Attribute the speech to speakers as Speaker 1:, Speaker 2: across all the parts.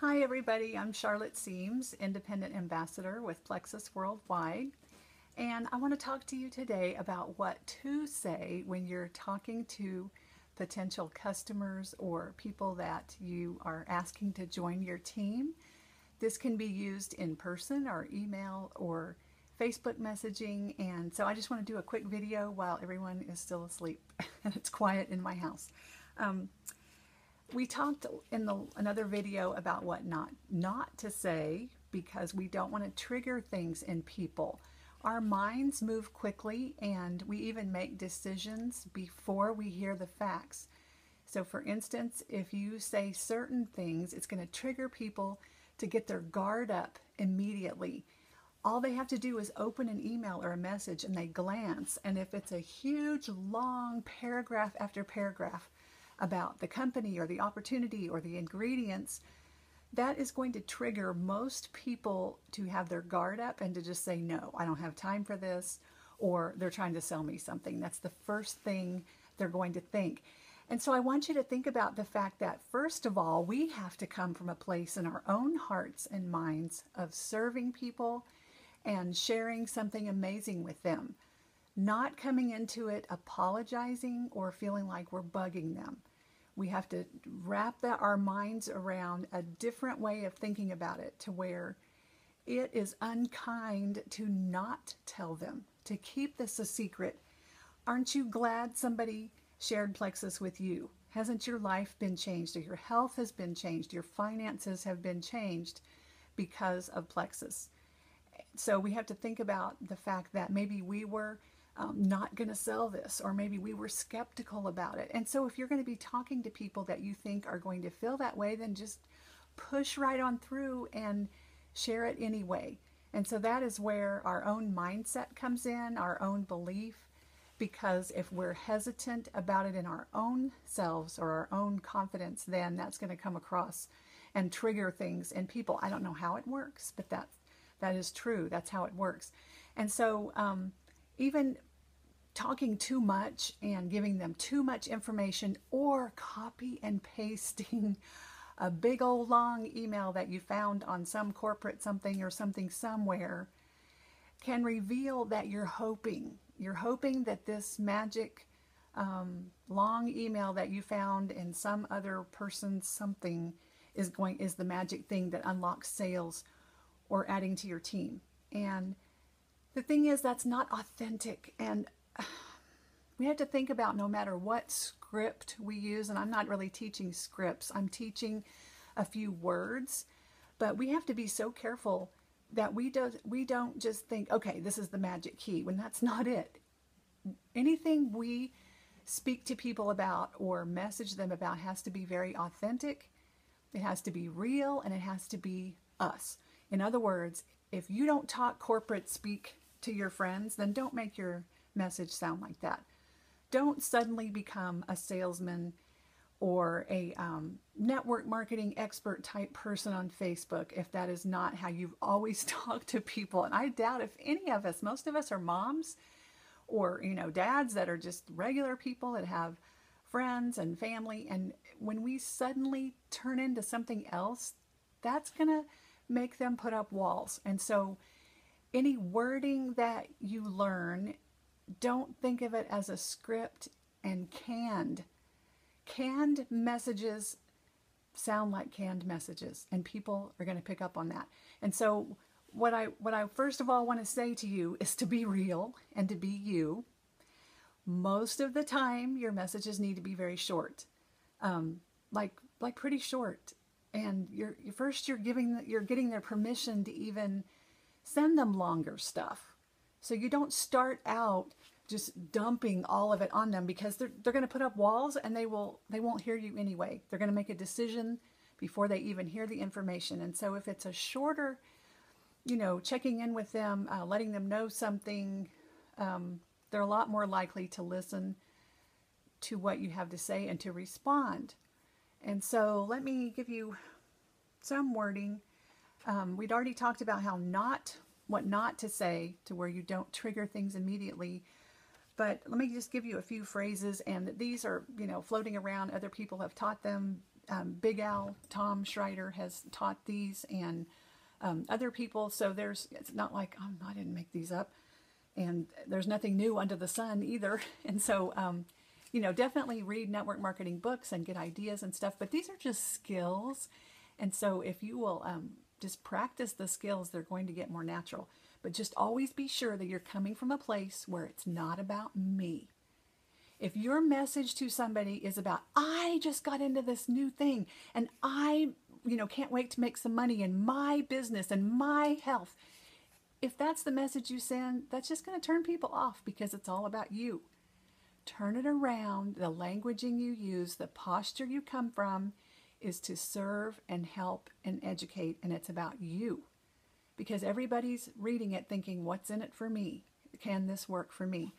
Speaker 1: Hi everybody, I'm Charlotte Seams, Independent Ambassador with Plexus Worldwide, and I want to talk to you today about what to say when you're talking to potential customers or people that you are asking to join your team. This can be used in person or email or Facebook messaging, and so I just want to do a quick video while everyone is still asleep and it's quiet in my house. We talked in another video about what not to say because we don't want to trigger things in people. Our minds move quickly and we even make decisions before we hear the facts. So for instance, if you say certain things, it's going to trigger people to get their guard up immediately. All they have to do is open an email or a message and they glance, and if it's a huge long paragraph after paragraph about the company or the opportunity or the ingredients, that is going to trigger most people to have their guard up and to just say, no, I don't have time for this, or they're trying to sell me something. That's the first thing they're going to think. And so I want you to think about the fact that, first of all, we have to come from a place in our own hearts and minds of serving people and sharing something amazing with them, not coming into it apologizing or feeling like we're bugging them. We have to wrap our minds around a different way of thinking about it, to where it is unkind to not tell them, to keep this a secret. Aren't you glad somebody shared Plexus with you? Hasn't your life been changed, or your health has been changed, your finances have been changed because of Plexus? So we have to think about the fact that maybe we were not going to sell this, or maybe we were skeptical about it. And so if you're going to be talking to people that you think are going to feel that way, then just push right on through and share it anyway. And so that is where our own mindset comes in, our own belief, because if we're hesitant about it in our own selves or our own confidence, then that's going to come across and trigger things in people. I don't know how it works, but that is true. That's how it works. And so even talking too much and giving them too much information, or copy and pasting a big old long email that you found on some corporate something or something somewhere, can reveal that you're hoping that this magic long email that you found in some other person's something is the magic thing that unlocks sales or adding to your team. And the thing is, that's not authentic. And we have to think about, no matter what script we use, and I'm not really teaching scripts, I'm teaching a few words, but we have to be so careful that we don't just think, okay, this is the magic key, when that's not it. Anything we speak to people about or message them about has to be very authentic, it has to be real, and it has to be us. In other words, if you don't talk corporate speak to your friends, then don't make your message sound like that. Don't suddenly become a salesman or a network marketing expert type person on Facebook if that is not how you've always talked to people. And I doubt if any of us, most of us are moms or, dads that are just regular people that have friends and family. And when we suddenly turn into something else, that's going to make them put up walls. And so any wording that you learn, don't think of it as a script. And canned messages sound like canned messages, and people are going to pick up on that. And so what I first of all want to say to you is to be real and to be you. Most of the time your messages need to be very short, like pretty short. And you're getting their permission to even send them longer stuff. So you don't start out just dumping all of it on them, because they're going to put up walls and they won't hear you anyway. They're going to make a decision before they even hear the information. And so if it's a shorter, checking in with them, letting them know something, they're a lot more likely to listen to what you have to say and to respond. And so let me give you some wording. We'd already talked about what not to say, to where you don't trigger things immediately. But let me just give you a few phrases, and these are, floating around. Other people have taught them. Big Al, Tom Schreider has taught these, and other people. So it's not like, I didn't make these up. And there's nothing new under the sun either. And so, definitely read network marketing books and get ideas and stuff. But these are just skills. And so if you will just practice the skills, they're going to get more natural. But just always be sure that you're coming from a place where it's not about me. If your message to somebody is about, I just got into this new thing and I, can't wait to make some money in my business and my health. If that's the message you send, that's just going to turn people off because it's all about you. Turn it around. The languaging you use, the posture you come from is to serve and help and educate, and it's about you. Because everybody's reading it thinking, what's in it for me? Can this work for me?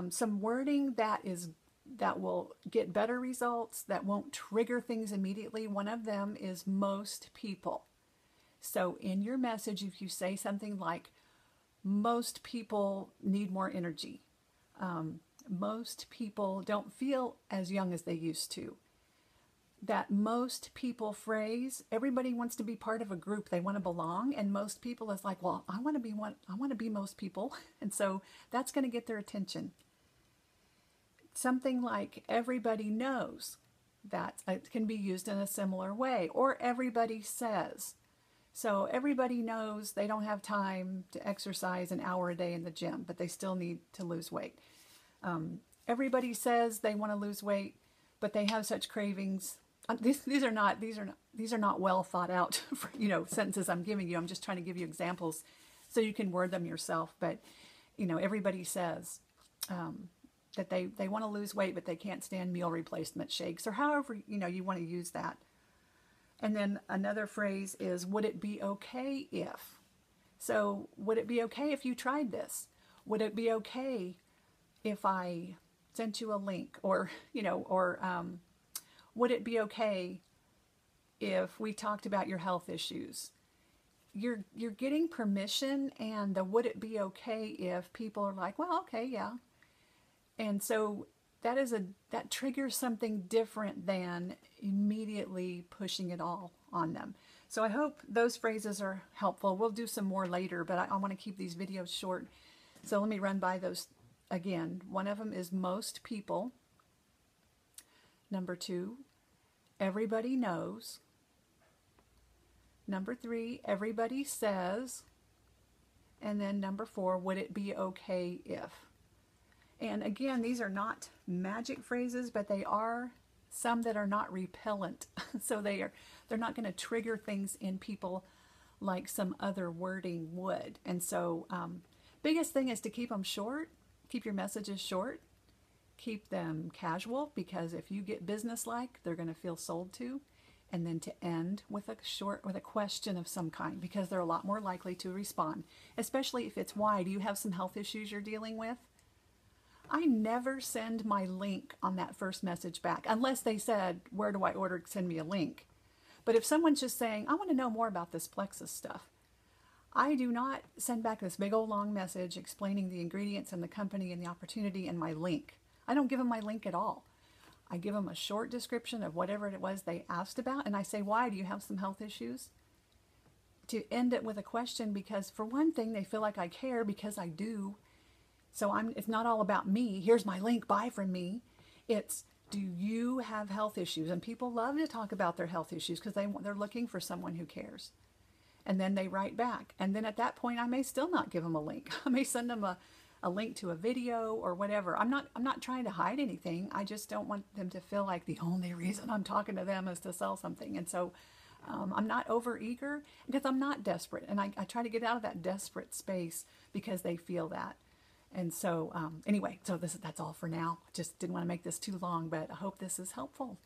Speaker 1: Some wording that will get better results, that won't trigger things immediately. One of them is most people. So in your message, if you say something like, most people need more energy. Most people don't feel as young as they used to. That most people phrase, everybody wants to be part of a group. They want to belong. And most people is like, well, I want to be most people. And so that's going to get their attention. Something like everybody knows, that it can be used in a similar way. Or everybody says. So everybody knows they don't have time to exercise an hour a day in the gym, but they still need to lose weight. Everybody says they want to lose weight, but they have such cravings. These are not well thought out, sentences I'm giving you. I'm just trying to give you examples so you can word them yourself. But everybody says that they want to lose weight, but they can't stand meal replacement shakes, or however you want to use that. And then another phrase is, would it be okay if? So would it be okay if you tried this? Would it be okay if I sent you a link? Or would it be okay if we talked about your health issues? You're getting permission, and the would it be okay if people are like, well, okay, yeah. And so that triggers something different than immediately pushing it all on them. So I hope those phrases are helpful. We'll do some more later, but I want to keep these videos short. So let me run by those again. One of them is most people. Number 2, everybody knows. Number 3, everybody says. And then number 4, would it be okay if? And again, these are not magic phrases, but they are some that are not repellent. So they're not going to trigger things in people like some other wording would. And so biggest thing is to keep them short. Keep your messages short. Keep them casual, because if you get businesslike, they're going to feel sold to. And then to end with a question of some kind, because they're a lot more likely to respond, especially if it's why. Do you have some health issues you're dealing with? I never send my link on that first message back, unless they said, where do I order? Send me a link. But if someone's just saying, I want to know more about this Plexus stuff, I do not send back this big old long message explaining the ingredients and the company and the opportunity and my link. I don't give them my link at all. I give them a short description of whatever it was they asked about, and I say, why? Do you have some health issues? To end it with a question, because for one thing, they feel like I care, because I do. So it's not all about me. Here's my link, buy from me. It's, do you have health issues? And people love to talk about their health issues because they're looking for someone who cares. And then they write back. And then at that point, I may still not give them a link. I may send them a link to a video or whatever. I'm not trying to hide anything. I just don't want them to feel like the only reason I'm talking to them is to sell something. And so I'm not over eager, because I'm not desperate. And I try to get out of that desperate space because they feel that. And so anyway, so that's all for now. Just didn't want to make this too long, but I hope this is helpful.